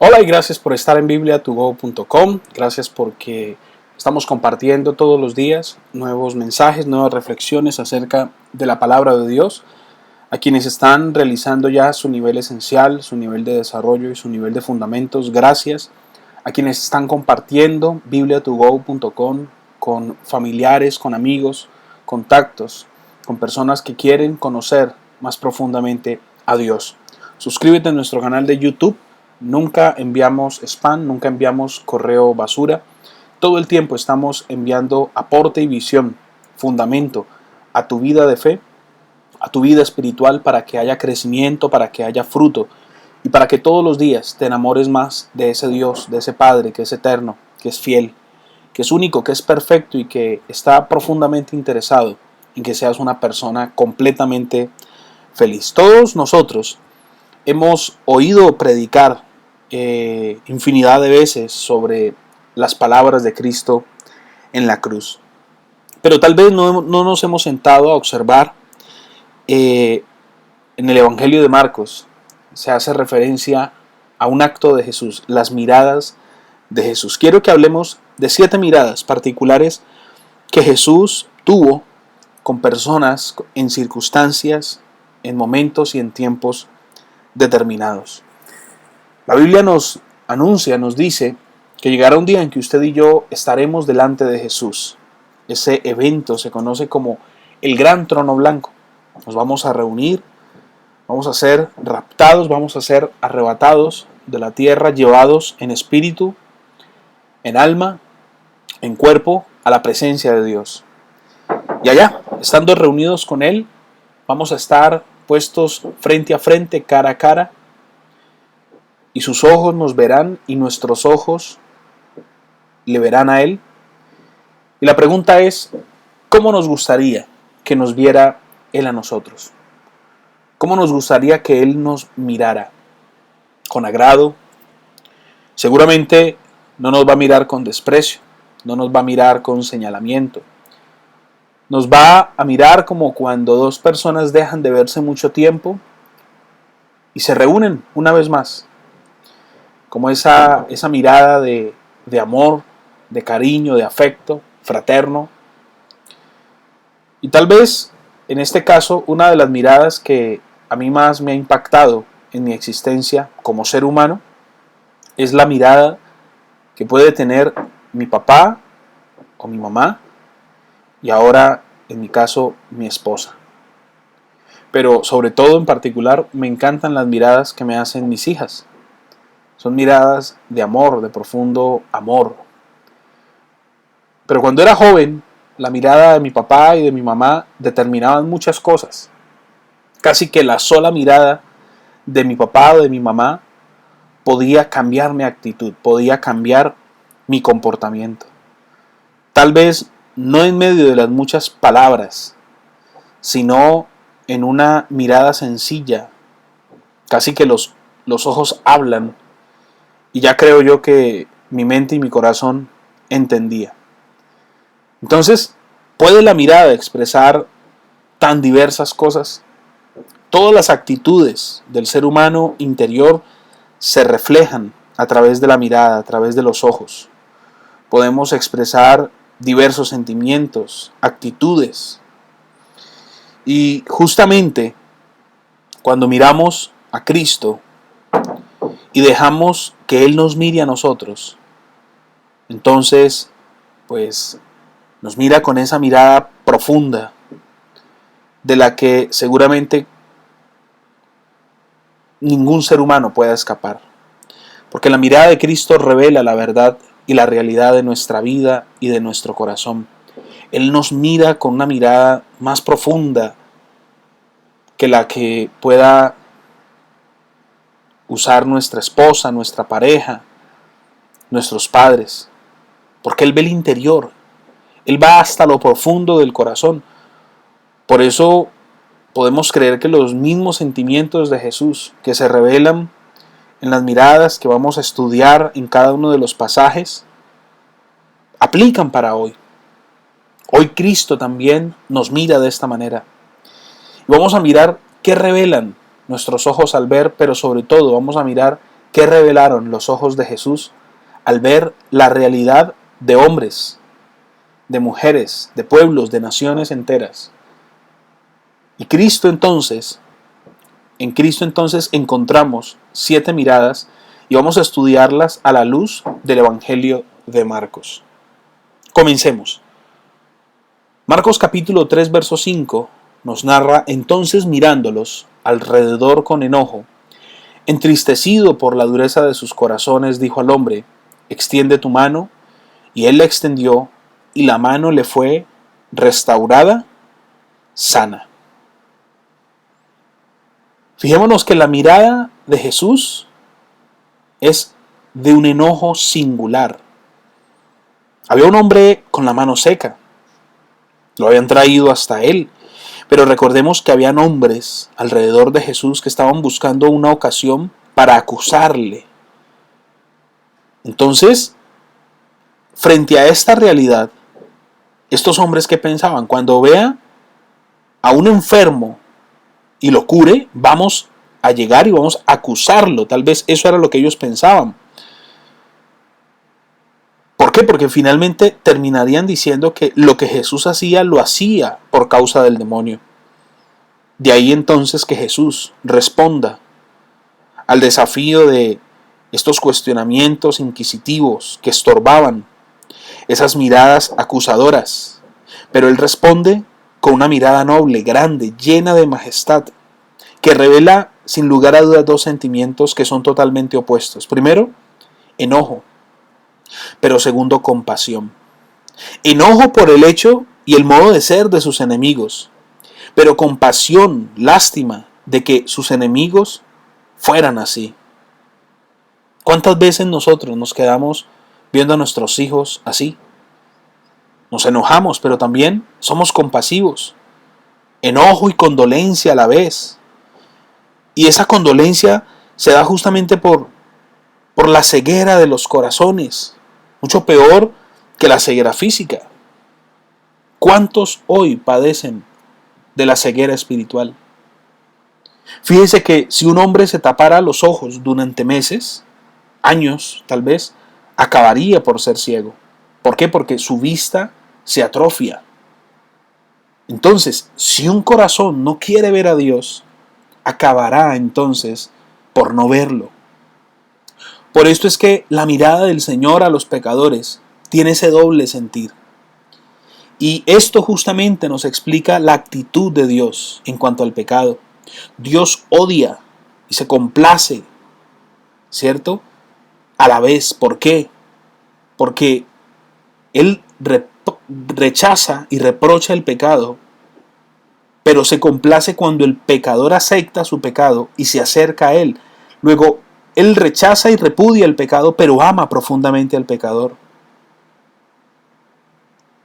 Hola y gracias por estar en bibliatogo.com. Gracias porque estamos compartiendo todos los días nuevos mensajes, nuevas reflexiones acerca de la palabra de Dios. A quienes están realizando ya su nivel esencial, su nivel de desarrollo y su nivel de fundamentos, gracias. A quienes están compartiendo bibliatogo.com con familiares, con amigos, contactos, con personas que quieren conocer más profundamente a Dios. Suscríbete a nuestro canal de YouTube. Nunca enviamos spam, nunca enviamos correo basura. Todo el tiempo estamos enviando aporte y visión, fundamento a tu vida de fe, a tu vida espiritual, para que haya crecimiento, para que haya fruto y para que todos los días te enamores más de ese Dios, de ese Padre que es eterno, que es fiel, que es único, que es perfecto y que está profundamente interesado en que seas una persona completamente feliz. Todos nosotros hemos oído predicar infinidad de veces sobre las palabras de Cristo en la cruz, pero tal vez no nos hemos sentado a observar en el Evangelio de Marcos. Se hace referencia a un acto de Jesús, las miradas de Jesús. Quiero que hablemos de 7 miradas particulares que Jesús tuvo con personas en circunstancias, en momentos y en tiempos determinados. La Biblia nos anuncia, nos dice que llegará un día en que usted y yo estaremos delante de Jesús. Ese evento se conoce como el Gran Trono Blanco. Nos vamos a reunir, vamos a ser raptados, vamos a ser arrebatados de la tierra, llevados en espíritu, en alma, en cuerpo, a la presencia de Dios. Y allá, estando reunidos con Él, vamos a estar puestos frente a frente, cara a cara, y sus ojos nos verán y nuestros ojos le verán a Él. Y la pregunta es, ¿cómo nos gustaría que nos viera Él a nosotros? ¿Cómo nos gustaría que Él nos mirara? ¿Con agrado? Seguramente no nos va a mirar con desprecio, no nos va a mirar con señalamiento. Nos va a mirar como cuando dos personas dejan de verse mucho tiempo y se reúnen una vez más. Como esa mirada de amor, de cariño, de afecto fraterno. Y tal vez, en este caso, una de las miradas que a mí más me ha impactado en mi existencia como ser humano es la mirada que puede tener mi papá o mi mamá y ahora, en mi caso, mi esposa. Pero sobre todo, en particular, me encantan las miradas que me hacen mis hijas. Son miradas de amor, de profundo amor. Pero cuando era joven, la mirada de mi papá y de mi mamá determinaban muchas cosas. Casi que la sola mirada de mi papá o de mi mamá podía cambiar mi actitud, podía cambiar mi comportamiento. Tal vez no en medio de las muchas palabras, sino en una mirada sencilla. Casi que los ojos hablan y ya creo yo que mi mente y mi corazón entendía. Entonces, ¿puede la mirada expresar tan diversas cosas? Todas las actitudes del ser humano interior se reflejan a través de la mirada, a través de los ojos. Podemos expresar diversos sentimientos, actitudes. Y justamente cuando miramos a Cristo y dejamos que Él nos mire a nosotros, entonces, pues, nos mira con esa mirada profunda de la que seguramente ningún ser humano pueda escapar. Porque la mirada de Cristo revela la verdad y la realidad de nuestra vida y de nuestro corazón. Él nos mira con una mirada más profunda que la que pueda usar nuestra esposa, nuestra pareja, nuestros padres. Porque Él ve el interior. Él va hasta lo profundo del corazón. Por eso podemos creer que los mismos sentimientos de Jesús que se revelan en las miradas que vamos a estudiar en cada uno de los pasajes aplican para hoy. Hoy Cristo también nos mira de esta manera. Y vamos a mirar qué revelan nuestros ojos al ver, pero sobre todo vamos a mirar ¿Qué revelaron los ojos de Jesús al ver la realidad de hombres, de mujeres, de pueblos, de naciones enteras? Y en Cristo entonces encontramos 7 miradas y vamos a estudiarlas a la luz del Evangelio de Marcos. Comencemos. Marcos capítulo 3, verso 5 nos narra: entonces mirándolos alrededor con enojo, entristecido por la dureza de sus corazones, dijo al hombre: extiende tu mano. Y él la extendió, y la mano le fue restaurada, sana. Fijémonos que la mirada de Jesús es de un enojo singular. Había un hombre con la mano seca, lo habían traído hasta él, pero recordemos que habían hombres alrededor de Jesús que estaban buscando una ocasión para acusarle. Entonces, frente a esta realidad, estos hombres que pensaban, cuando vea a un enfermo y lo cure, vamos a llegar y vamos a acusarlo. Tal vez eso era lo que ellos pensaban. ¿Por qué? Porque finalmente terminarían diciendo que lo que Jesús hacía, lo hacía por causa del demonio. De ahí entonces que Jesús responda al desafío de estos cuestionamientos inquisitivos que estorbaban, esas miradas acusadoras. Pero Él responde con una mirada noble, grande, llena de majestad, que revela sin lugar a dudas 2 sentimientos que son totalmente opuestos. Primero, enojo, pero segundo, compasión. Enojo por el hecho y el modo de ser de sus enemigos, pero compasión, lástima de que sus enemigos fueran así. ¿Cuántas veces nosotros nos quedamos viendo a nuestros hijos así? Nos enojamos, pero también somos compasivos. Enojo y condolencia a la vez. Y esa condolencia se da justamente por la ceguera de los corazones. Mucho peor que la ceguera física. ¿Cuántos hoy padecen de la ceguera espiritual? Fíjese que si un hombre se tapara los ojos durante meses, años tal vez, acabaría por ser ciego. ¿Por qué? Porque su vista se atrofia. Entonces, si un corazón no quiere ver a Dios, acabará entonces por no verlo. Por esto es que la mirada del Señor a los pecadores tiene ese doble sentir. Y esto justamente nos explica la actitud de Dios en cuanto al pecado. Dios odia y se complace, ¿cierto? A la vez. ¿Por qué? Porque Él rechaza y reprocha el pecado, pero se complace cuando el pecador acepta su pecado y se acerca a Él. Luego, Él rechaza y repudia el pecado, pero ama profundamente al pecador.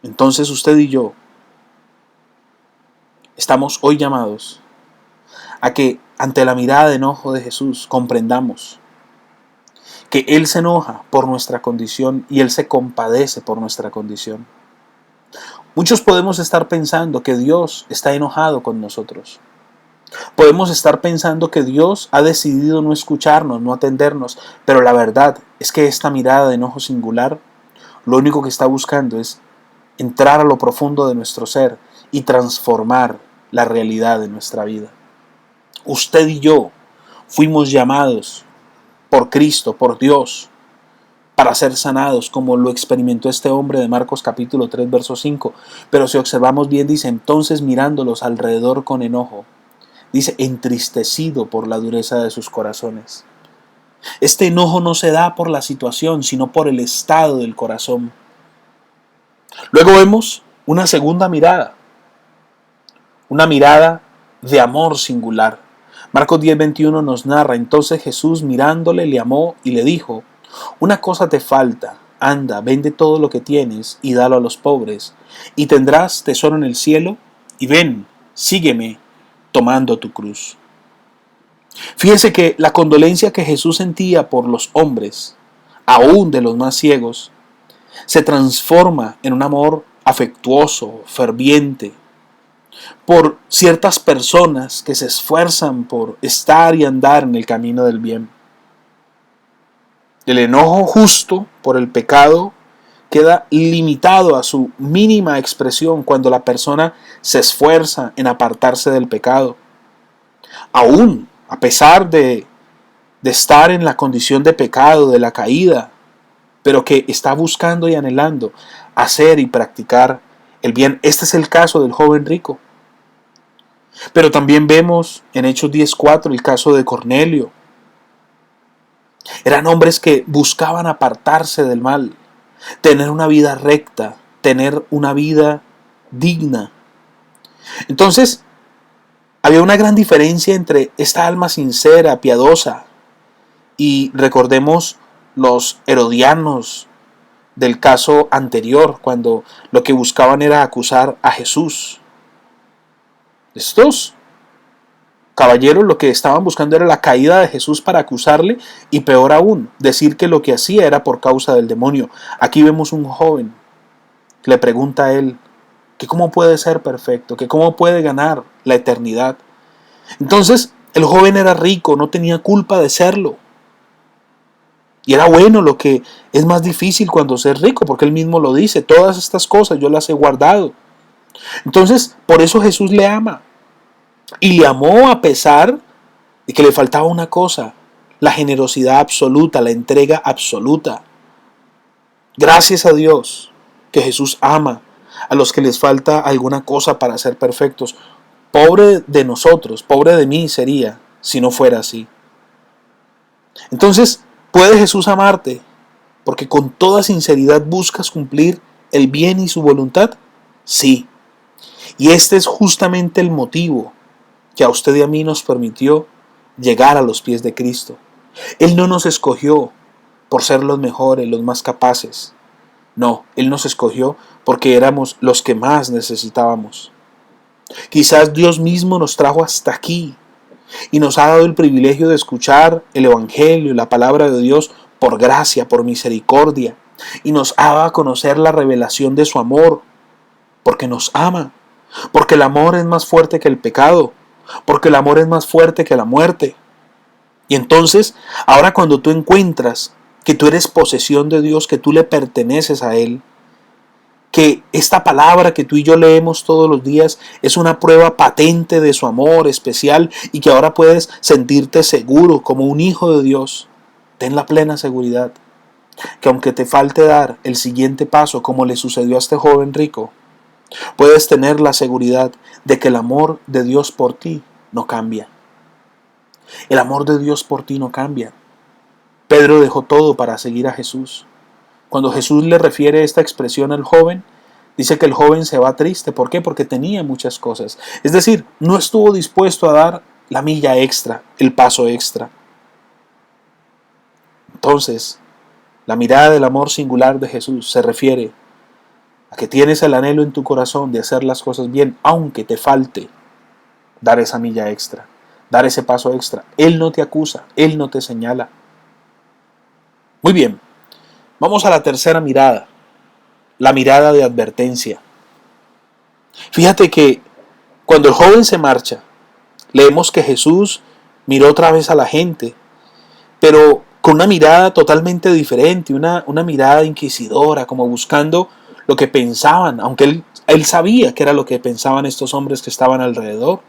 Entonces usted y yo estamos hoy llamados a que ante la mirada de enojo de Jesús comprendamos que Él se enoja por nuestra condición y Él se compadece por nuestra condición. Muchos podemos estar pensando que Dios está enojado con nosotros. Podemos estar pensando que Dios ha decidido no escucharnos, no atendernos, pero la verdad es que esta mirada de enojo singular lo único que está buscando es entrar a lo profundo de nuestro ser y transformar la realidad de nuestra vida. Usted y yo fuimos llamados por Cristo, por Dios, para ser sanados, como lo experimentó este hombre de Marcos capítulo 3, verso 5. Pero si observamos bien, dice: entonces mirándolos alrededor con enojo, dice, entristecido por la dureza de sus corazones. Este enojo no se da por la situación, sino por el estado del corazón. Luego vemos una segunda mirada, una mirada de amor singular. Marcos 10:21 nos narra: entonces Jesús mirándole le amó y le dijo: una cosa te falta, anda, vende todo lo que tienes y dalo a los pobres, y tendrás tesoro en el cielo, y ven, sígueme, tomando tu cruz. Fíjese que la condolencia que Jesús sentía por los hombres, aún de los más ciegos, se transforma en un amor afectuoso, ferviente, por ciertas personas que se esfuerzan por estar y andar en el camino del bien. El enojo justo por el pecado queda limitado a su mínima expresión cuando la persona se esfuerza en apartarse del pecado. Aún a pesar de estar en la condición de pecado, de la caída, pero que está buscando y anhelando hacer y practicar el bien. Este es el caso del joven rico. Pero también vemos en Hechos 10:4 el caso de Cornelio. Eran hombres que buscaban apartarse del mal, tener una vida recta, tener una vida digna. Entonces, había una gran diferencia entre esta alma sincera, piadosa, y recordemos los herodianos del caso anterior, cuando lo que buscaban era acusar a Jesús. Estos caballeros lo que estaban buscando era la caída de Jesús para acusarle y peor aún, decir que lo que hacía era por causa del demonio. Aquí vemos un joven que le pregunta a él que cómo puede ser perfecto, que cómo puede ganar la eternidad. Entonces, el joven era rico, no tenía culpa de serlo. Y era bueno, lo que es más difícil cuando ser rico, porque él mismo lo dice, todas estas cosas yo las he guardado. Entonces, por eso Jesús le ama. Y le amó a pesar de que le faltaba una cosa, la generosidad absoluta, la entrega absoluta. Gracias a Dios que Jesús ama a los que les falta alguna cosa para ser perfectos. Pobre de nosotros, pobre de mí sería si no fuera así. Entonces, ¿puede Jesús amarte porque con toda sinceridad buscas cumplir el bien y su voluntad? Sí. Y este es justamente el motivo que a usted y a mí nos permitió llegar a los pies de Cristo. Él no nos escogió por ser los mejores, los más capaces. No, Él nos escogió porque éramos los que más necesitábamos. Quizás Dios mismo nos trajo hasta aquí y nos ha dado el privilegio de escuchar el Evangelio, la palabra de Dios, por gracia, por misericordia, y nos ha dado a conocer la revelación de su amor, porque nos ama, porque el amor es más fuerte que el pecado, porque el amor es más fuerte que la muerte. Y entonces, ahora cuando tú encuentras que tú eres posesión de Dios, que tú le perteneces a Él, que esta palabra que tú y yo leemos todos los días es una prueba patente de su amor especial y que ahora puedes sentirte seguro como un hijo de Dios, ten la plena seguridad que aunque te falte dar el siguiente paso como le sucedió a este joven rico, puedes tener la seguridad de que el amor de Dios por ti no cambia. El amor de Dios por ti no cambia. Pedro dejó todo para seguir a Jesús. Cuando Jesús le refiere esta expresión al joven, dice que el joven se va triste. ¿Por qué? Porque tenía muchas cosas. Es decir, no estuvo dispuesto a dar la milla extra, el paso extra. Entonces, la mirada del amor singular de Jesús se refiere a que tienes el anhelo en tu corazón de hacer las cosas bien, aunque te falte dar esa milla extra, dar ese paso extra. Él no te acusa, Él no te señala. Muy bien. Vamos a la tercera mirada, la mirada de advertencia. Fíjate que cuando el joven se marcha, leemos que Jesús miró otra vez a la gente, pero con una mirada totalmente diferente, una mirada inquisidora, como buscando lo que pensaban, aunque él sabía que era lo que pensaban estos hombres que estaban alrededor,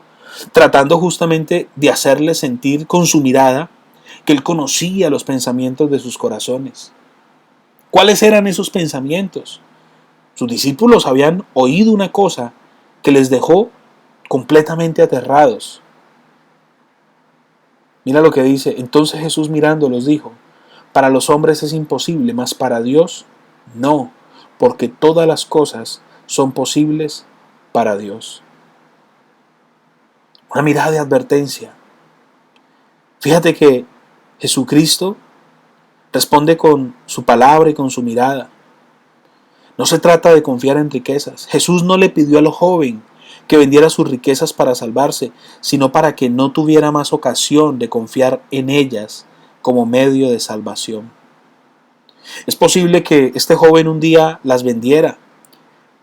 tratando justamente de hacerles sentir con su mirada que él conocía los pensamientos de sus corazones. ¿Cuáles eran esos pensamientos? Sus discípulos habían oído una cosa que les dejó completamente aterrados. Mira lo que dice. Entonces Jesús mirándolos dijo: para los hombres es imposible, mas para Dios no, porque todas las cosas son posibles para Dios. Una mirada de advertencia. Fíjate que Jesucristo responde con su palabra y con su mirada. No se trata de confiar en riquezas. Jesús no le pidió al joven que vendiera sus riquezas para salvarse, sino para que no tuviera más ocasión de confiar en ellas como medio de salvación. Es posible que este joven un día las vendiera,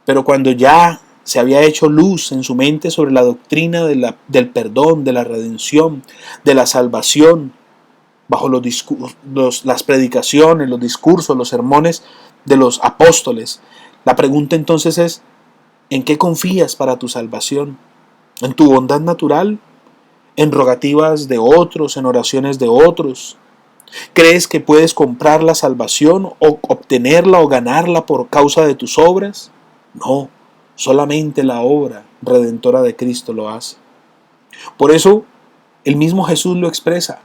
pero cuando ya se había hecho luz en su mente sobre la doctrina del perdón, de la redención, de la salvación, bajo las predicaciones, los discursos, los sermones de los apóstoles. La pregunta entonces es, ¿en qué confías para tu salvación? ¿En tu bondad natural? ¿En rogativas de otros? ¿En oraciones de otros? ¿Crees que puedes comprar la salvación o obtenerla o ganarla por causa de tus obras? No, solamente la obra redentora de Cristo lo hace. Por eso, el mismo Jesús lo expresa.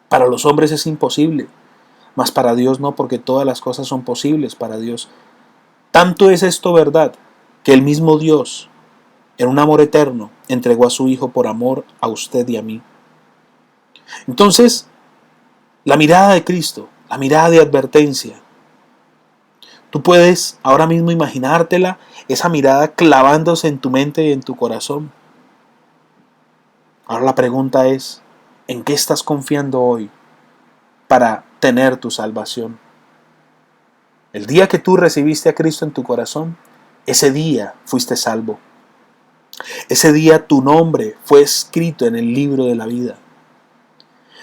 Para los hombres es imposible, mas para Dios no, porque todas las cosas son posibles para Dios. Tanto es esto verdad, que el mismo Dios, en un amor eterno, entregó a su Hijo por amor a usted y a mí. Entonces, la mirada de Cristo, la mirada de advertencia, tú puedes ahora mismo imaginártela, esa mirada clavándose en tu mente y en tu corazón. Ahora la pregunta es, ¿en qué estás confiando hoy para tener tu salvación? El día que tú recibiste a Cristo en tu corazón, ese día fuiste salvo. Ese día tu nombre fue escrito en el libro de la vida.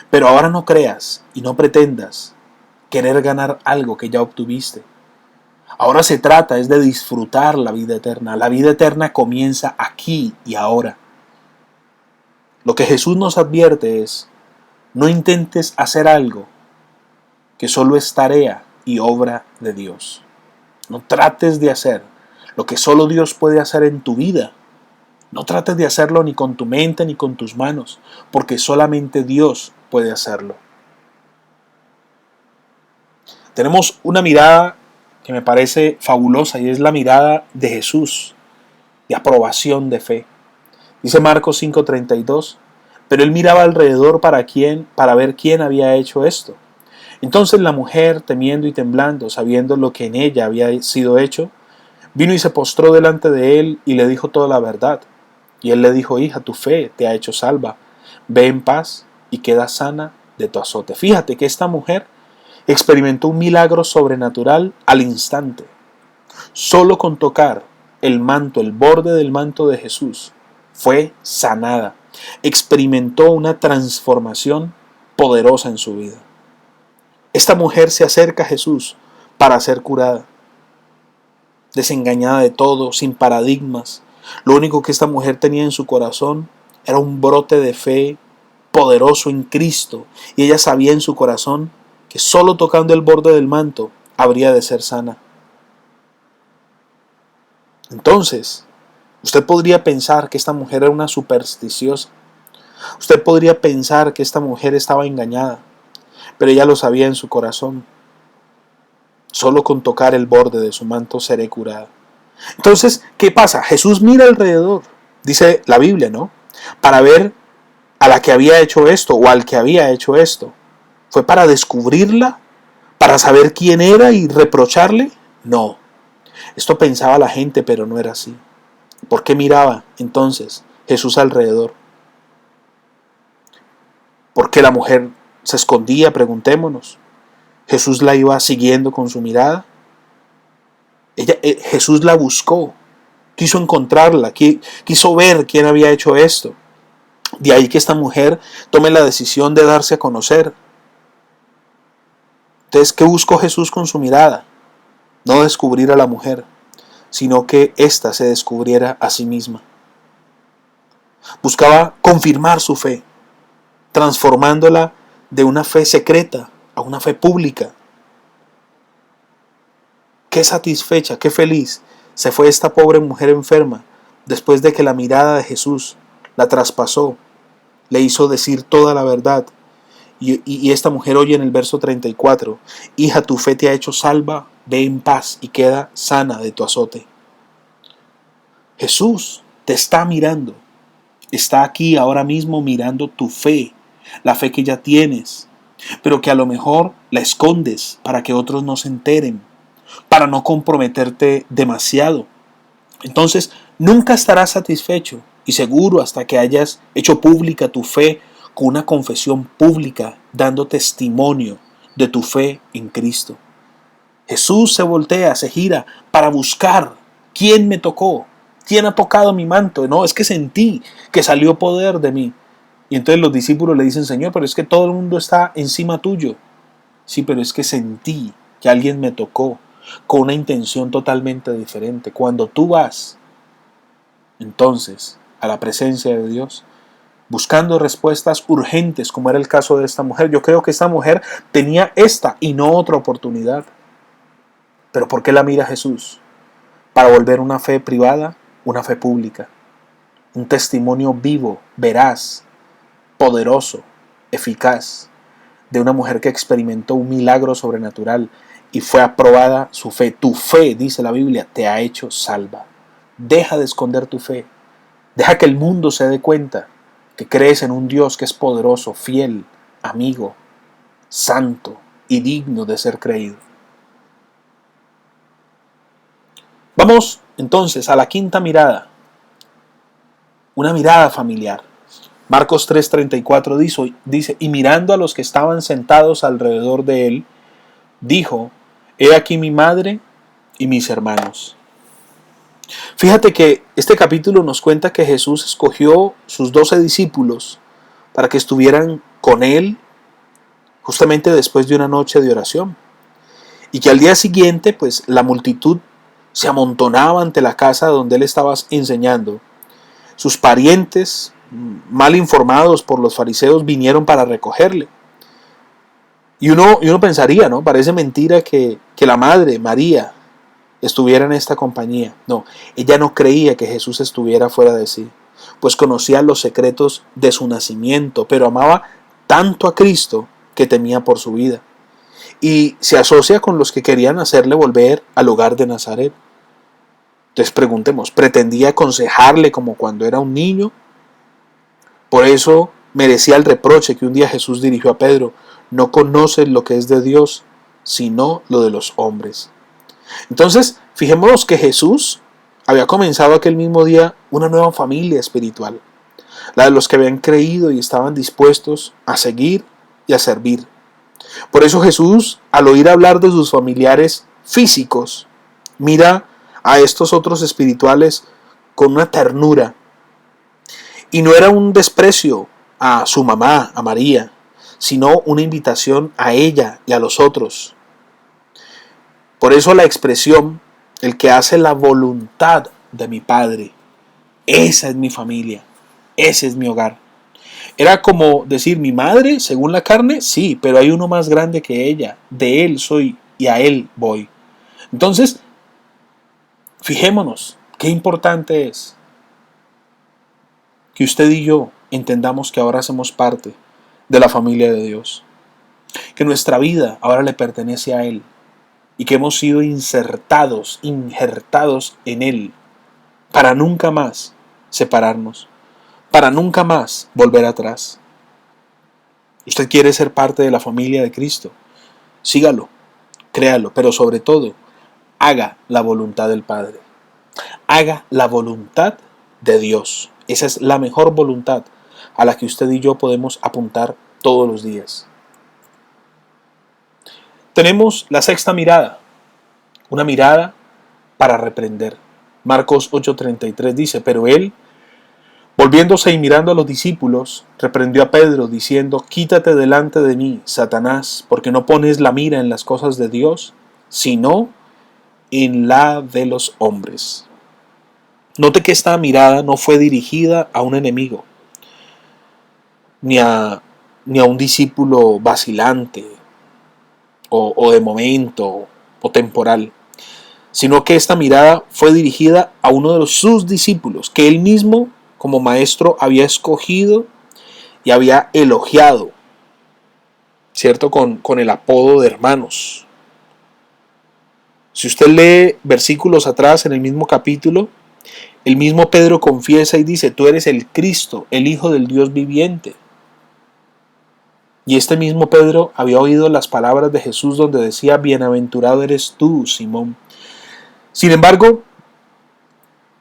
Pero ahora no creas y no pretendas querer ganar algo que ya obtuviste. Ahora se trata es de disfrutar la vida eterna. La vida eterna comienza aquí y ahora. Lo que Jesús nos advierte es, no intentes hacer algo que solo es tarea y obra de Dios. No trates de hacer lo que solo Dios puede hacer en tu vida. No trates de hacerlo ni con tu mente ni con tus manos, porque solamente Dios puede hacerlo. Tenemos una mirada que me parece fabulosa y es la mirada de Jesús, de aprobación, de fe. Dice Marcos 5:32, pero él miraba alrededor para ver quién había hecho esto. Entonces la mujer, temiendo y temblando, sabiendo lo que en ella había sido hecho, vino y se postró delante de él y le dijo toda la verdad. Y él le dijo, hija, tu fe te ha hecho salva. Ve en paz y queda sana de tu azote. Fíjate que esta mujer experimentó un milagro sobrenatural al instante. Solo con tocar el manto, el borde del manto de Jesús, fue sanada. Experimentó una transformación poderosa en su vida. Esta mujer se acerca a Jesús para ser curada, desengañada de todo, sin paradigmas. Lo único que esta mujer tenía en su corazón era un brote de fe poderoso en Cristo, y ella sabía en su corazón que solo tocando el borde del manto habría de ser sana. Entonces, usted podría pensar que esta mujer era una supersticiosa. Usted podría pensar que esta mujer estaba engañada, pero ella lo sabía en su corazón. Solo con tocar el borde de su manto seré curada. Entonces, ¿qué pasa? Jesús mira alrededor, dice la Biblia, ¿no? Para ver a la que había hecho esto o al que había hecho esto. ¿Fue para descubrirla? ¿Para saber quién era y reprocharle? No. Esto pensaba la gente, pero no era así. ¿Por qué miraba entonces Jesús alrededor? ¿Por qué la mujer se escondía? Preguntémonos. Jesús la iba siguiendo con su mirada. Jesús la buscó, quiso encontrarla, quiso ver quién había hecho esto. De ahí que esta mujer tome la decisión de darse a conocer. Entonces, ¿qué buscó Jesús con su mirada? No descubrir a la mujer, sino que ésta se descubriera a sí misma. Buscaba confirmar su fe, transformándola de una fe secreta a una fe pública. Qué satisfecha, qué feliz se fue esta pobre mujer enferma después de que la mirada de Jesús la traspasó, le hizo decir toda la verdad. Y esta mujer oye en el verso 34, hija, tu fe te ha hecho salva, ve en paz y queda sana de tu azote. Jesús te está mirando, está aquí ahora mismo mirando tu fe, la fe que ya tienes, pero que a lo mejor la escondes para que otros no se enteren, para no comprometerte demasiado. Entonces, nunca estarás satisfecho y seguro hasta que hayas hecho pública tu fe con una confesión pública, dando testimonio de tu fe en Cristo. Jesús se voltea, se gira para buscar quién me tocó, quién ha tocado mi manto. No, es que sentí que salió poder de mí. Y entonces los discípulos le dicen, Señor, pero es que todo el mundo está encima tuyo. Sí, pero es que sentí que alguien me tocó con una intención totalmente diferente. Cuando tú vas, entonces, a la presencia de Dios, buscando respuestas urgentes, como era el caso de esta mujer, yo creo que esta mujer tenía esta y no otra oportunidad. ¿Pero por qué la mira Jesús? Para volver una fe privada, una fe pública. Un testimonio vivo, veraz, poderoso, eficaz, de una mujer que experimentó un milagro sobrenatural y fue aprobada su fe. Tu fe, dice la Biblia, te ha hecho salva. Deja de esconder tu fe. Deja que el mundo se dé cuenta que crees en un Dios que es poderoso, fiel, amigo, santo y digno de ser creído. Vamos entonces a la quinta mirada, una mirada familiar. Marcos 3:34 dice, y mirando a los que estaban sentados alrededor de él, dijo, he aquí mi madre y mis hermanos. Fíjate que este capítulo nos cuenta que Jesús escogió sus 12 discípulos para que estuvieran con él justamente después de una noche de oración. Y que al día siguiente, pues la multitud se amontonaba ante la casa donde él estaba enseñando. Sus parientes, mal informados por los fariseos, vinieron para recogerle. Y uno pensaría, ¿no? Parece mentira que la madre, María, estuviera en esta compañía. No, ella no creía que Jesús estuviera fuera de sí, pues conocía los secretos de su nacimiento, pero amaba tanto a Cristo que temía por su vida. Y se asocia con los que querían hacerle volver al hogar de Nazaret. Entonces preguntemos, ¿pretendía aconsejarle como cuando era un niño? Por eso merecía el reproche que un día Jesús dirigió a Pedro, no conoces lo que es de Dios, sino lo de los hombres. Entonces, fijémonos que Jesús había comenzado aquel mismo día una nueva familia espiritual, la de los que habían creído y estaban dispuestos a seguir y a servir. Por eso Jesús, al oír hablar de sus familiares físicos, mira a estos otros espirituales con una ternura. Y no era un desprecio a su mamá, a María, sino una invitación a ella y a los otros. Por eso la expresión, el que hace la voluntad de mi Padre, esa es mi familia, ese es mi hogar. Era como decir, mi madre, según la carne, sí, pero hay uno más grande que ella, de él soy y a él voy. Entonces, fijémonos, qué importante es que usted y yo entendamos que ahora hacemos parte de la familia de Dios, que nuestra vida ahora le pertenece a Él y que hemos sido injertados en Él para nunca más separarnos, para nunca más volver atrás. Usted quiere ser parte de la familia de Cristo, sígalo, créalo, pero sobre todo, haga la voluntad del Padre, haga la voluntad de Dios. Esa es la mejor voluntad a la que usted y yo podemos apuntar todos los días. Tenemos la sexta mirada, una mirada para reprender. Marcos 8:33 dice, pero él, volviéndose y mirando a los discípulos, reprendió a Pedro diciendo, quítate delante de mí, Satanás, porque no pones la mira en las cosas de Dios, sino en la de los hombres. Note que esta mirada no fue dirigida a un enemigo, ni a un discípulo vacilante o de momento o temporal, sino que esta mirada fue dirigida a uno de sus discípulos, que él mismo como maestro había escogido y había elogiado, ¿cierto? Con el apodo de hermanos. Si usted lee versículos atrás en el mismo capítulo, el mismo Pedro confiesa y dice, tú eres el Cristo, el Hijo del Dios viviente. Y este mismo Pedro había oído las palabras de Jesús donde decía, bienaventurado eres tú, Simón. Sin embargo,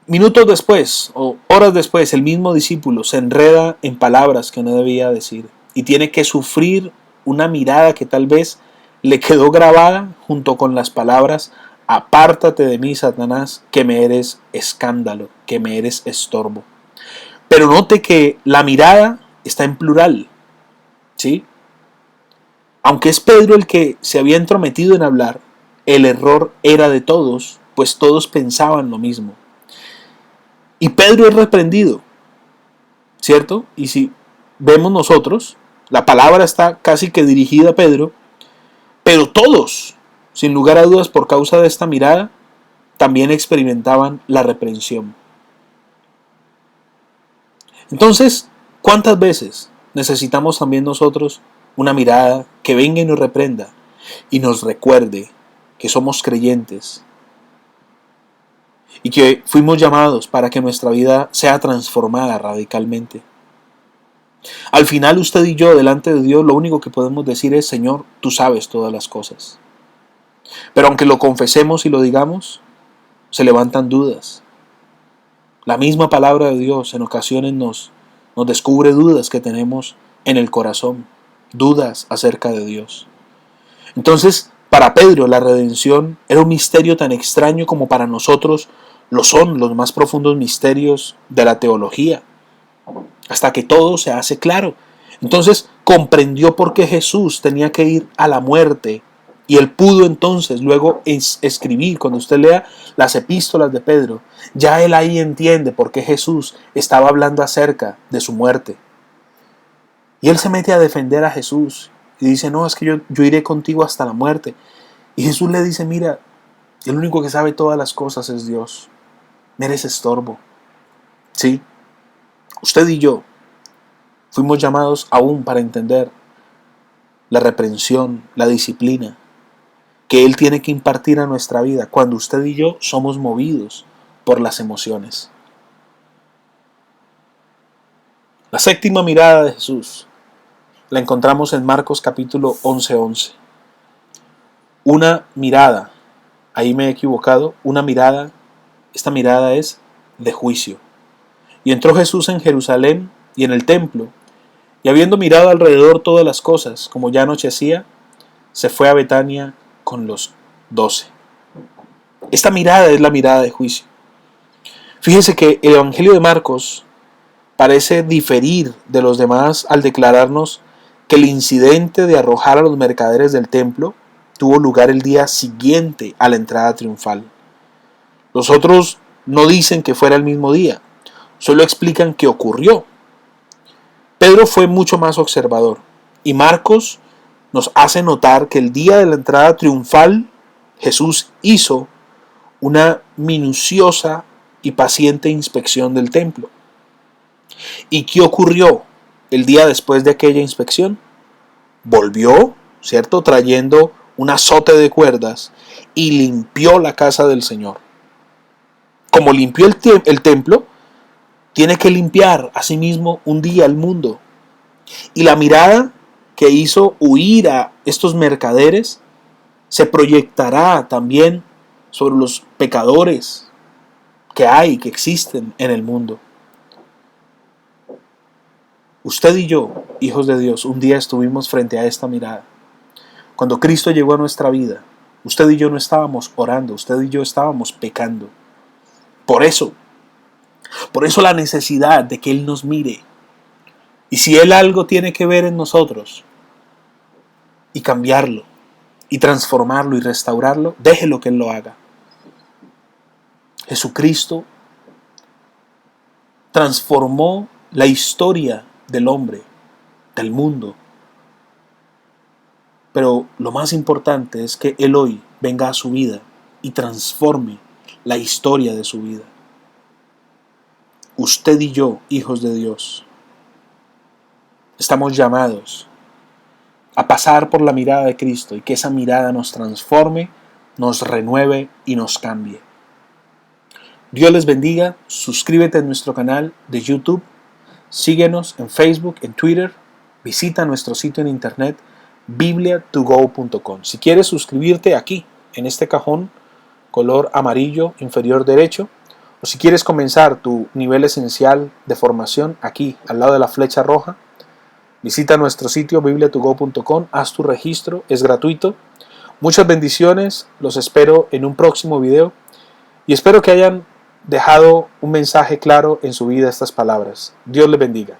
minutos después o horas después, el mismo discípulo se enreda en palabras que no debía decir y tiene que sufrir una mirada que tal vez le quedó grabada junto con las palabras, apártate de mí, Satanás, que me eres escándalo, que me eres estorbo. Pero note que la mirada está en plural, ¿sí? Aunque es Pedro el que se había entrometido en hablar, el error era de todos, pues todos pensaban lo mismo. Y Pedro es reprendido, ¿cierto? Y si vemos nosotros, la palabra está casi que dirigida a Pedro, pero todos, sin lugar a dudas por causa de esta mirada, también experimentaban la reprensión. Entonces, ¿cuántas veces necesitamos también nosotros una mirada que venga y nos reprenda y nos recuerde que somos creyentes y que fuimos llamados para que nuestra vida sea transformada radicalmente? Al final, usted y yo delante de Dios lo único que podemos decir es: Señor, tú sabes todas las cosas. Pero aunque lo confesemos y lo digamos, se levantan dudas. La misma palabra de Dios en ocasiones nos descubre dudas que tenemos en el corazón, dudas acerca de Dios. Entonces, para Pedro la redención era un misterio tan extraño como para nosotros lo son los más profundos misterios de la teología, hasta que todo se hace claro. Entonces comprendió por qué Jesús tenía que ir a la muerte. Y él pudo entonces luego escribir, cuando usted lea las epístolas de Pedro, ya él ahí entiende por qué Jesús estaba hablando acerca de su muerte. Y él se mete a defender a Jesús y dice: no, es que yo iré contigo hasta la muerte. Y Jesús le dice: mira, el único que sabe todas las cosas es Dios. Me eres estorbo. Sí, usted y yo fuimos llamados aún para entender la reprensión, la disciplina que Él tiene que impartir a nuestra vida cuando usted y yo somos movidos por las emociones. La séptima mirada de Jesús la encontramos en Marcos capítulo 11:11. Una mirada, ahí me he equivocado, esta mirada es de juicio. Y entró Jesús en Jerusalén y en el templo, y habiendo mirado alrededor todas las cosas, como ya anochecía, se fue a Betania con los 12. Esta mirada es la mirada de juicio. Fíjese que el Evangelio de Marcos parece diferir de los demás al declararnos que el incidente de arrojar a los mercaderes del templo tuvo lugar el día siguiente a la entrada triunfal. Los otros no dicen que fuera el mismo día, solo explican que ocurrió. Pedro fue mucho más observador y Marcos nos hace notar que el día de la entrada triunfal Jesús hizo una minuciosa y paciente inspección del templo. ¿Y qué ocurrió el día después de aquella inspección? Volvió, ¿cierto?, trayendo un azote de cuerdas y limpió la casa del Señor. Como limpió el templo, tiene que limpiar asimismo un día el mundo. Y la mirada que hizo huir a estos mercaderes se proyectará también sobre los pecadores que existen en el mundo. Usted y yo, hijos de Dios, un día estuvimos frente a esta mirada. Cuando Cristo llegó a nuestra vida, usted y yo no estábamos orando, usted y yo estábamos pecando. Por eso la necesidad de que Él nos mire. Y si Él algo tiene que ver en nosotros y cambiarlo, y transformarlo y restaurarlo, déjelo que Él lo haga. Jesucristo transformó la historia del hombre, del mundo. Pero lo más importante es que Él hoy venga a su vida y transforme la historia de su vida. Usted y yo, hijos de Dios, estamos llamados a pasar por la mirada de Cristo y que esa mirada nos transforme, nos renueve y nos cambie. Dios les bendiga, suscríbete a nuestro canal de YouTube, síguenos en Facebook, en Twitter, visita nuestro sitio en internet bibliatogo.com. Si quieres suscribirte aquí, en este cajón, color amarillo inferior derecho, o si quieres comenzar tu nivel esencial de formación aquí, al lado de la flecha roja, visita nuestro sitio bibliatogo.com, haz tu registro, es gratuito. Muchas bendiciones, los espero en un próximo video y espero que hayan dejado un mensaje claro en su vida estas palabras. Dios les bendiga.